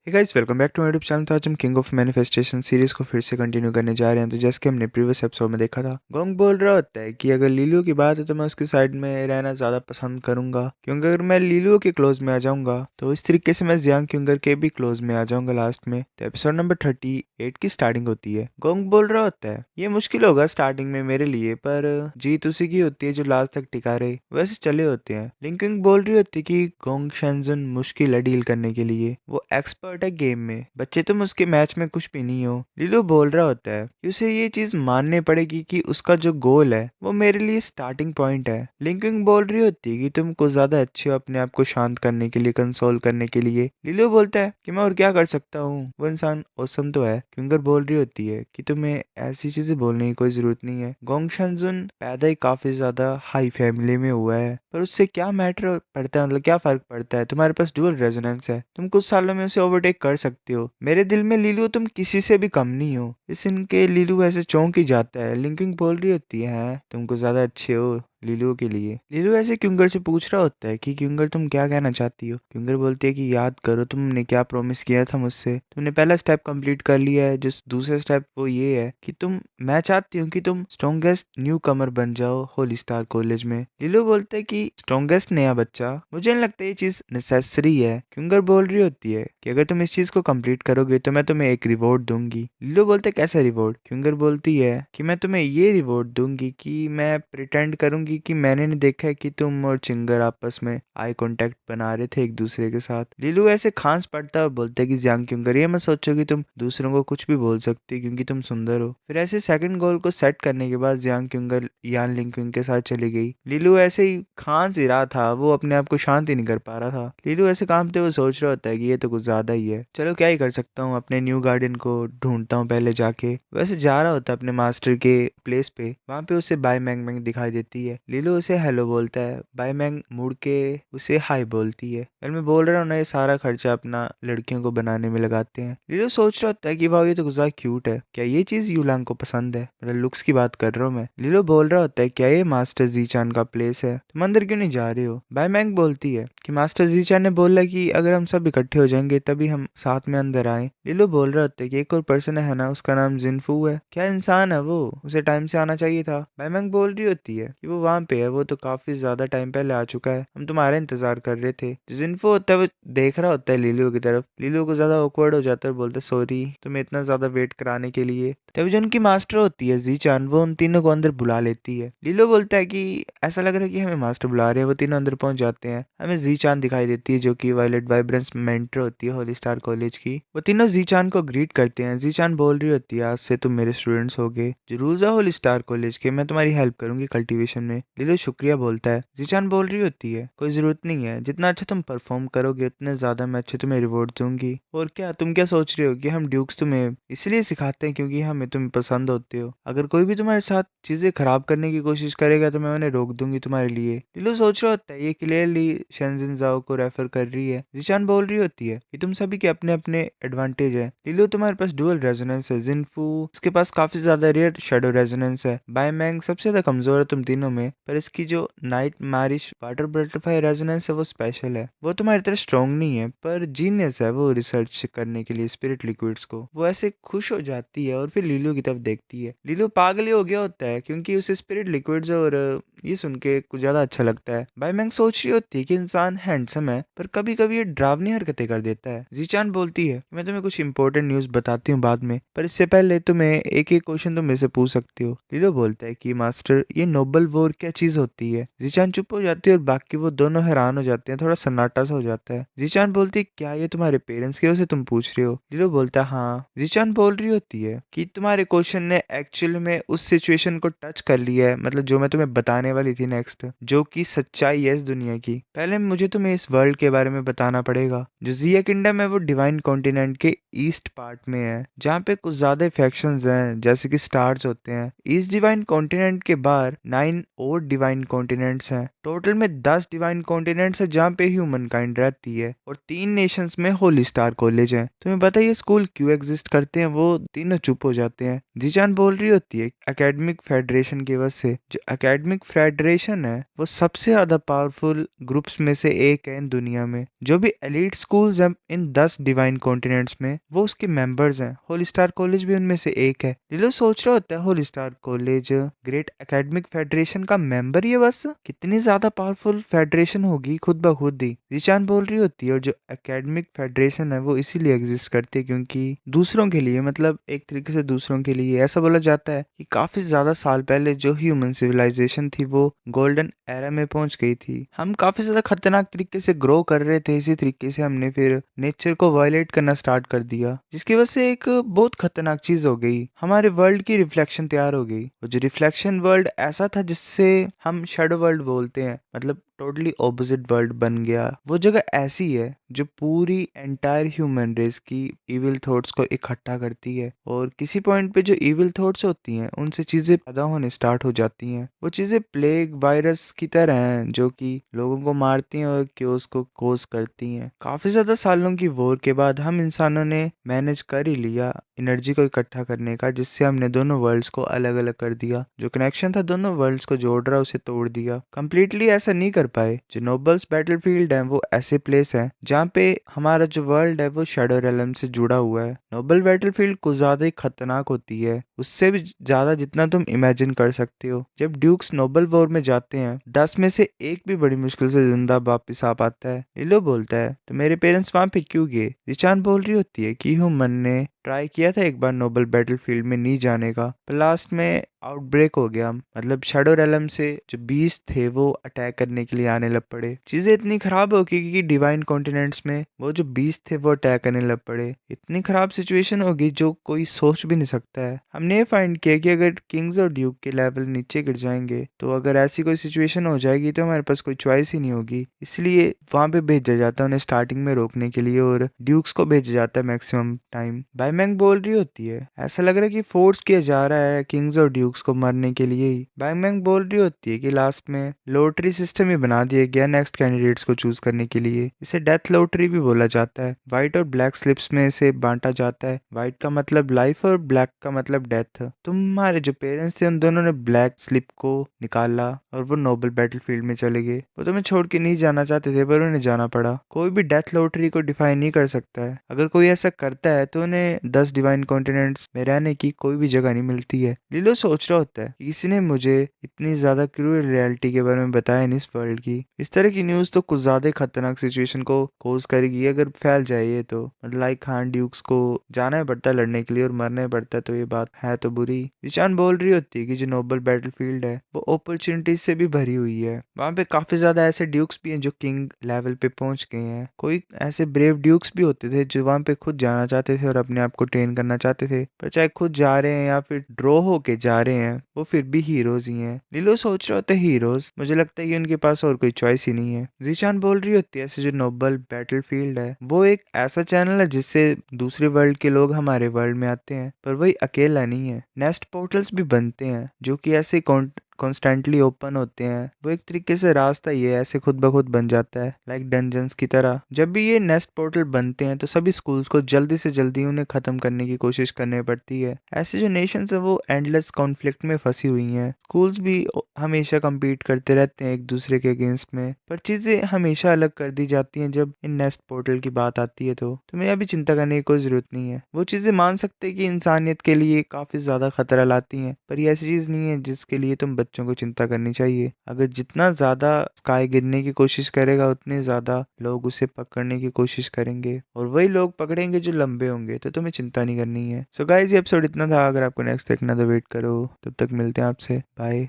Hey guys, welcome back to my YouTube channel. तो आज हम किंग ऑफ मैनिफेस्टेशन सीरीज को फिर से कंटिन्यू करने जा रहे हैं। तो जैसे कि हमने प्रीवियस एपिसोड में देखा था, गोंग बोल रहा होता है कि अगर लीलू की बात है तो मैं उसकी साइड में रहना ज़्यादा पसंद करूंगा, क्योंकि अगर मैं लीलू के क्लोज में आ जाऊंगा तो इस तरीके से मैं जियांग क्यूंगर के भी क्लोज में आ जाऊंगा लास्ट में। तो एपिसोड नंबर 38 की स्टार्टिंग होती है। गोंग बोल रहा होता है, ये मुश्किल होगा स्टार्टिंग में मेरे लिए, पर जीत उसी की होती है जो लास्ट तक टिका रहे। वैसे चले होते हैं। लिंकिंग बोल रही होती है कि गोंग शेंजुन मुश्किल है डील करने के लिए, वो एक्सपर्ट है गेम में, बच्चे तुम उसके मैच में कुछ भी नहीं हो। लिलो बोल रहा होता है कि उसे ये चीज माननी पड़ेगी कि उसका जो गोल है वो मेरे लिए स्टार्टिंग पॉइंट है। लिंकिंग बोल रही होती है कि तुम कुछ ज्यादा अच्छे हो अपने आप को शांत करने के लिए, कंसोल करने के लिए। लिलो बोलता है कि मैं और क्या कर सकता हूँ, वो इंसान औसम तो है। क्यूंगर बोल रही होती है कि तुम्हें ऐसी चीजें बोलने की कोई जरूरत नहीं है। गोंग शनजुन पैदा ही काफी ज्यादा हाई फैमिली में हुआ है, पर उससे क्या मैटर पड़ता है, मतलब क्या फर्क पड़ता है। तुम्हारे पास डुअल रेजोनेंस है, तुम कुछ सालों में उसे ओवरटेक कर सकते हो। मेरे दिल में लीलू तुम किसी से भी कम नहीं हो। इस इनके लीलू ऐसे चौंक ही जाता है। लिंकिंग बोल रही होती है, "हाँ, तुम कुछ ज्यादा अच्छे हो लीलू के लिए।" लीलू ऐसे क्यूंगर से पूछ रहा होता है कि क्यूंगर तुम क्या कहना चाहती हो। क्यूंगर बोलती है कि याद करो तुमने क्या प्रॉमिस किया था मुझसे। तुमने पहला स्टेप कंप्लीट कर लिया है, जो दूसरा स्टेप वो ये है कि मैं चाहती हूँ कि तुम स्ट्रॉन्गेस्ट न्यू कमर बन जाओ होली स्टार कॉलेज में। लीलू बोलता है कि स्ट्रॉन्गेस्ट नया बच्चा, मुझे नहीं लगता ये चीज नेसेसरी है। क्यूंगर बोल रही होती है कि अगर तुम इस चीज को कंप्लीट करोगे तो मैं तुम्हें एक रिवॉर्ड दूंगी। लीलू बोलते कैसा रिवॉर्ड। क्यूंगर बोलती है कि मैं तुम्हें ये रिवॉर्ड दूंगी कि मैं प्रिटेंड करूंगी कि मैंने नहीं देखा है कि तुम और चिंगर आपस में आई कांटेक्ट बना रहे थे एक दूसरे के साथ। लीलू ऐसे खांस पड़ता है और बोलते है कि जियांग क्यूंगर, ये मत सोचो कि तुम दूसरों को कुछ भी बोल सकती क्योंकि तुम सुंदर हो। फिर ऐसे सेकंड गोल को सेट करने के बाद जियांग क्यूंगर यान लिंक्विंग के साथ चली गई। लीलू ऐसे ही खांस ही रहा था, वो अपने आप को शांत ही नहीं कर पा रहा था। लीलू ऐसे कांपते हुए सोच रहा होता है कि ये तो कुछ ज्यादा ही है, चलो क्या ही कर सकता हूँ, अपने न्यू गार्डन को ढूंढता हूँ पहले जाके। वैसे जा रहा होता है अपने मास्टर के प्लेस पे, वहां पे उसे बाय मैंग मैंग दिखाई देती है। लीलू उसे हेलो बोलता है, बाय मैंग मुड़ के उसे हाय बोलती है। यार मैं बोल रहा हूँ ना, ये सारा खर्चा अपना लड़कियों को बनाने में लगाते हैं। लीलू सोच रहा होता है कि वाह ये तो गुजार क्यूट है, क्या ये चीज यूलांग को पसंद है, मतलब लुक्स की बात कर रहा हूँ मैं। लीलू बोल रहा होता है क्या ये मास्टर जीचान का प्लेस है, तुम अंदर क्यों नहीं जा रहे हो। बाय मैंग बोलती है कि मास्टर जीचान ने बोला कि अगर हम सब इकट्ठे हो जाएंगे तभी हम साथ में अंदर आए। लीलू बोल रहा होता है कि एक और पर्सन है ना, उसका नाम जिनफू है, क्या इंसान है वो, उसे टाइम से आना चाहिए था। बाय मैंग बोल रही होती है कि वो वहां पे है, वो तो काफी ज्यादा टाइम पहले आ चुका है, हम तुम्हारा इंतजार कर रहे थे। जो जिनफू होता है वो देख रहा होता है लीलू की तरफ। लीलू को ज्यादा ऑकवर्ड हो जाता है और बोलता है सॉरी तुम्हें इतना ज्यादा वेट कराने के लिए। तभी जो उनकी मास्टर होती है जीचान, वो उन तीनों को अंदर बुला लेती है। लीलो बोलता है कि ऐसा लग रहा है कि हमें मास्टर बुला रहे हैं। वो तीनों अंदर पहुंच जाते हैं। हमें जीचान दिखाई देती है जो कि वायलेट वाइब्रेंस मेंटर होती है होली स्टार कॉलेज की। वो तीनों जीचान को ग्रीट करते हैं। जीचान बोल रही होती है आज से तुम मेरे स्टूडेंट्स होगे, जो रूल्स है होली स्टार कॉलेज के मैं तुम्हारी हेल्प करूंगी कल्टीवेशन में। लीलो शुक्रिया बोलता है। जीचान बोल रही होती है कोई जरूरत नहीं है, जितना अच्छा तुम परफॉर्म करोगे उतने ज्यादा मैं अच्छे तुम्हें रिवॉर्ड दूंगी। और क्या तुम क्या सोच रहे हो कि हम ड्यूक्स तुम्हें इसलिए सिखाते हैं क्योंकि हमें तुम पसंद होते हो। अगर कोई भी तुम्हारे साथ चीजें खराब करने की कोशिश करेगा तो मैं उन्हें रोक दूंगी तुम्हारे लिए। लिलो सोच रहा होता है ये क्लियरली शेंजिन जाओ को रेफर कर रही है। जिशान बोल रही होती है कि तुम सभी के अपने अपने एडवांटेज है। लिलो तुम्हारे पास डुअल रेजोनेंस है, जिनफू उसके पास काफी ज्यादा रेयर शेडो रेजोनेंस है, बायमैंग सबसे ज्यादा कमजोर है तुम तीनों में, पर इसकी जो नाइट मारिश वाटर बटरफ्लाई रेजोनेंस है वो स्पेशल है। वो तुम्हारी तरह स्ट्रॉन्ग नहीं है पर जीनियस है, वो रिसर्च करने के लिए स्पिरिट लिक्विड्स को। वो ऐसे खुश हो जाती है और फिर लीलू की तरफ देखती है। लीलू पागल ही हो गया होता है क्योंकि उसे स्पिरिट लिक्विड्स और ये सुन के कुछ ज्यादा अच्छा लगता है। बाईमैंग सोच रही होती है कि इंसान हैंडसम है पर कभी कभी ये डरावनी हरकतें कर देता है। जीचान बोलती है मैं तुम्हें कुछ इंपॉर्टेंट न्यूज बताती हूँ बाद में, पर इससे पहले तुम्हें एक एक क्वेश्चन तुम मेरे से पूछ सकती हो। लीलो बोलता है कि मास्टर ये नोबल वॉर क्या चीज होती है। जीचान चुप हो जाती है और बाकी वो दोनों हैरान हो जाते हैं, थोड़ा सन्नाटा सा हो जाता है। जीचान बोलती है क्या ये तुम्हारे पेरेंट्स की वजह से तुम पूछ रहे हो। लीलो बोलता है हाँ। जीचान बोल रही होती है कि तुम्हारे क्वेश्चन ने एक्चुअल में उस सिचुएशन को टच कर लिया है, मतलब जो मैं तुम्हें बताने वाली थी नेक्स्ट, जो कि सच्चाई है इस दुनिया की। पहले मुझे तुम्हें इस वर्ल्ड के बारे में बताना पड़ेगा। जो जिया किंगडम है वो डिवाइन कॉन्टिनेंट के ईस्ट पार्ट में है, जहाँ पे कुछ ज्यादा फैक्शंस हैं जैसे कि स्टार्स होते हैं। ईस्ट डिवाइन कॉन्टिनेंट के बाहर 9 4 डिवाइन कॉन्टिनेंट्स हैं। टोटल में 10 डिवाइन कॉन्टिनेंट्स है जहाँ पे ह्यूमन काइंड रहती है, और 3 नेशंस में होली स्टार कॉलेज है। तुम्हें पता है ये स्कूल क्यों एग्जिस्ट करते हैं? वो तीनों चुप हो जाते हैं। जीचान बोल रही होती है एकेडमिक फेडरेशन की वजह से। जो एकेडमिक फेडरेशन है वो सबसे ज्यादा पावरफुल ग्रुप्स में से एक है इन दुनिया में। जो भी एलीट स्कूल्स हैं इन 10 डिवाइन कॉन्टिनेंट्स में, वो उसके मेंबर्स हैं। होली स्टार कॉलेज भी उनमें से एक है। लिलो सोच रहा होता है Holi star college great academic federation का मेंबर ही है बस। कितनी ज्यादा पावरफुल फेडरेशन होगी खुद ब खुद ही, जीचान बोल रही होती है। और जो एकेडमिक फेडरेशन है वो इसीलिए एग्जिस्ट करती है क्योंकि दूसरों के लिए, मतलब एक तरीके से दूसरों के लिए ऐसा बोला जाता है कि काफी ज्यादा साल पहले जो ह्यूमन सिविलाइजेशन थी वो गोल्डन एरा में पहुंच गई थी। हम काफी ज्यादा खतरनाक तरीके से ग्रो कर रहे थे, इसी तरीके से हमने फिर नेचर को वायलेट करना स्टार्ट कर दिया, जिसकी वजह से एक बहुत खतरनाक चीज हो गई। हमारे वर्ल्ड की रिफ्लेक्शन तैयार हो गई, और जो रिफ्लेक्शन वर्ल्ड ऐसा था जिससे हम शेडो वर्ल्ड बोलते हैं, मतलब टोटली ऑपोजिट वर्ल्ड बन गया। वो जगह ऐसी है जो पूरी एंटायर ह्यूमन रेस की इविल थॉट्स को इकट्ठा करती है, और किसी पॉइंट पे जो इविल थॉट्स होती हैं उनसे चीजें पैदा होने स्टार्ट हो जाती हैं। वो चीजें प्लेग वायरस की तरह हैं जो कि लोगों को मारती हैं और क्योस को कोज करती हैं। काफी ज्यादा सालों की वॉर के बाद हम इंसानों ने मैनेज कर ही लिया एनर्जी को इकट्ठा करने का, जिससे हमने दोनों वर्ल्ड्स को अलग अलग कर दिया। जो कनेक्शन था दोनों वर्ल्ड्स को जोड़ रहा उसे तोड़ दिया। कंप्लीटली ऐसा नहीं कर पाए। जो नोबल्स बैटलफील्ड है वो ऐसे प्लेस है जहाँ पे हमारा जो वर्ल्ड है वो शैडो रेलम से जुड़ा हुआ है। नोबल बैटलफील्ड कुछ ज्यादा ही खतरनाक होती है, उससे भी ज्यादा जितना तुम इमेजिन कर सकते हो। जब ड्यूक्स नोबल वॉर में जाते हैं 10 में से एक भी बड़ी मुश्किल से जिंदा वापिस आ पाता है। लिलो बोलता है तो मेरे पेरेंट्स वहां पे क्यों गए? रिचान बोल रही होती है कि ह्यूमन ने ट्राई किया था एक बार नोबल बैटलफील्ड में नहीं जाने का, पर लास्ट में आउटब्रेक हो गया। मतलब शैडो रेलम से जो बीस्ट थे वो अटैक करने के लिए आने लग पड़े। चीजें इतनी खराब हो गई कि डिवाइन कॉन्टिनेंट्स में वो जो बीस्ट थे वो अटैक करने लग पड़े। इतनी खराब सिचुएशन होगी जो कोई सोच भी नहीं सकता है। हमने ये फाइंड किया कि अगर किंग्स और ड्यूक के लेवल नीचे गिर जाएंगे तो अगर ऐसी कोई सिचुएशन हो जाएगी तो हमारे पास कोई चॉइस ही नहीं होगी। इसलिए वहां पे भेजा जाता है उन्हें स्टार्टिंग में रोकने के लिए, और ड्यूक्स को भेजा जाता है मैक्सिमम टाइम। बायमैंग बोल रही होती है ऐसा लग रहा है कि फोर्स किया जा रहा है किंग्स और ड्यूक्स को मरने के लिए ही। बायमैंग बोल रही होती है कि लास्ट में लॉटरी सिस्टम ही बना दिया गया नेक्स्ट कैंडिडेट्स को चूज करने के लिए। इसे डेथ लॉटरी भी बोला जाता है। व्हाइट और ब्लैक स्लिप्स में इसे बांटा जाता है। व्हाइट का मतलब लाइफ और ब्लैक का मतलब डेथ। तुम्हारे जो पेरेंट्स थे उन दोनों ने ब्लैक स्लिप को निकाला और वो नोबल बैटलफील्ड में चले गए। वो तुम्हें छोड़ के नहीं जाना चाहते थे पर उन्हें जाना पड़ा। कोई भी डेथ लॉटरी को डिफाइन नहीं कर सकता है। अगर कोई ऐसा करता है तो उन्हें 10 डिवाइन कॉन्टिनेंट्स में रहने की कोई भी जगह नहीं मिलती है। लिलो सोच रहा होता है कि किसी ने मुझे इतनी ज्यादा क्रूअल रियलिटी के बारे में बताया नहीं इस वर्ल्ड की। इस तरह की न्यूज तो कुछ ज्यादा खतरनाक सिचुएशन को कोज करेगी अगर फैल जाए ये तो। मतलब लाइक हाँ ड्यूक्स को जाना ही पड़ता है लड़ने के लिए और मरना ही पड़ता है, तो ये बात है तो बुरी। ईशान बोल रही होती है कि जो नोबल बैटलफील्ड है वो अपॉर्चुनिटीज से भी भरी हुई है। वहां पे काफी ज्यादा ऐसे ड्यूक्स भी हैं जो किंग लेवल पे पहुंच गए हैं। कोई ऐसे ब्रेव ड्यूक्स भी होते थे जो वहां पे खुद जाना चाहते थे और अपने आप को ट्रेन करना चाहते थे, पर चाहे खुद जा रहे हैं या फिर ड्रॉ होके जा रहे हैं वो फिर भी हीरोज ही हैं। लिलो सोच रहे होते हीरोज, मुझे लगता है कि उनके पास और कोई चॉइस ही नहीं है। जीशान बोल रही होती है ऐसे जो नोबल बैटलफील्ड है वो एक ऐसा चैनल है जिससे दूसरे वर्ल्ड के लोग हमारे वर्ल्ड में आते हैं, पर वही अकेला नहीं है। नेस्ट पोर्टल्स भी बनते हैं जो कि ऐसे कॉन्स्टेंटली ओपन होते हैं। वो एक तरीके से रास्ता ही है, ऐसे खुद ब खुद बन जाता है लाइक डंजन्स की तरह। जब भी ये नेस्ट पोर्टल बनते हैं तो सभी स्कूल्स को जल्दी से जल्दी उन्हें खत्म करने की कोशिश करनी पड़ती है। ऐसे जो नेशंस है वो एंडलेस कॉन्फ्लिक्ट में फंसी हुई हैं। स्कूल्स भी हमेशा compete करते रहते हैं एक दूसरे के अगेंस्ट में, पर चीजें हमेशा अलग कर दी जाती हैं जब इन नेस्ट पोर्टल की बात आती है। तो तुम्हें अभी चिंता करने की कोई जरूरत नहीं है। वो चीजें मान सकते हैं कि इंसानियत के लिए काफी ज्यादा खतरा लाती हैं, पर ये ऐसी चीज नहीं है जिसके लिए तुम बच्चों को चिंता करनी चाहिए। अगर जितना ज्यादा स्काई गिरने की कोशिश करेगा उतने ज्यादा लोग उसे पकड़ने की कोशिश करेंगे, और वही लोग पकड़ेंगे जो लंबे होंगे। तो तुम्हें चिंता नहीं करनी है। सो गाइस ये एपिसोड इतना था। अगर आपको नेक्स्ट देखना तो वेट करो। तब तक मिलते हैं आपसे। बाय।